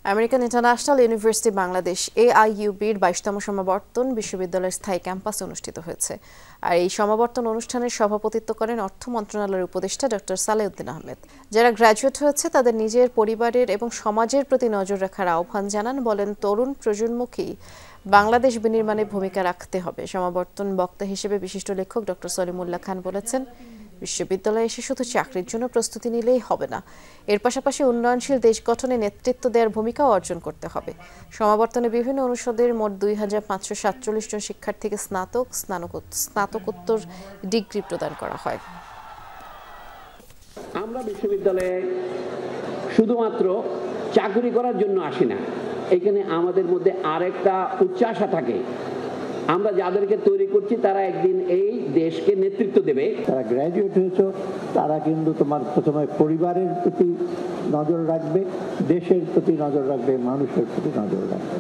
American international university Bangladesh AIUB-র 22তম সমাবর্তন বিশ্ববিদ্যালয়ের স্থায়ী ক্যাম্পাসে অনুষ্ঠিত হয়েছে। আর এই সমাবর্তন অনুষ্ঠানের সভাপতিত্ব করেন অর্থ মন্ত্রণালয়ের উপদেষ্টা ডক্টর সালেউদ্দিন আহমেদ। যারা গ্র্যাজুয়েট হয়েছে তাদের নিজের পরিবারের এবং সমাজের প্রতি নজর রাখার আহ্বান জানান। বলেন, তরুণ প্রজন্মকে বাংলাদেশ বিনির্মাণে ভূমিকা রাখতে হবে। সমাবর্তন বক্তা হিসেবে বিশিষ্ট লেখক ডক্টর সলিমুল্লাহ খান বলেছেন, বিশ্ববিদ্যালয়ে এসে শুধু চাকরির জন্য প্রস্তুতি নিলেই হবে না, এর পাশাপাশি উন্নয়নশীল দেশ গঠনে নেতৃত্ব দেওয়ার ভূমিকাও অর্জন করতে হবে। সমাবর্তনে বিভিন্ন অনুষদের মোট 2547 জন শিক্ষার্থীকে স্নাতকোত্তর ডিগ্রি প্রদান করা হয়। আমরা বিশ্ববিদ্যালয়ে শুধুমাত্র চাকরি করার জন্য আসি না, এখানে আমাদের মধ্যে আরেকটা উচ্চাশা থাকে। আমরা যাদেরকে তৈরি করছি তারা একদিন এই দেশকে নেতৃত্ব দেবে। তারা গ্র্যাজুয়েট হয়েছে, তারা কিন্তু তোমার প্রথমে পরিবারের প্রতি নজর রাখবে, দেশের প্রতি নজর রাখবে, মানুষের প্রতি নজর রাখবে।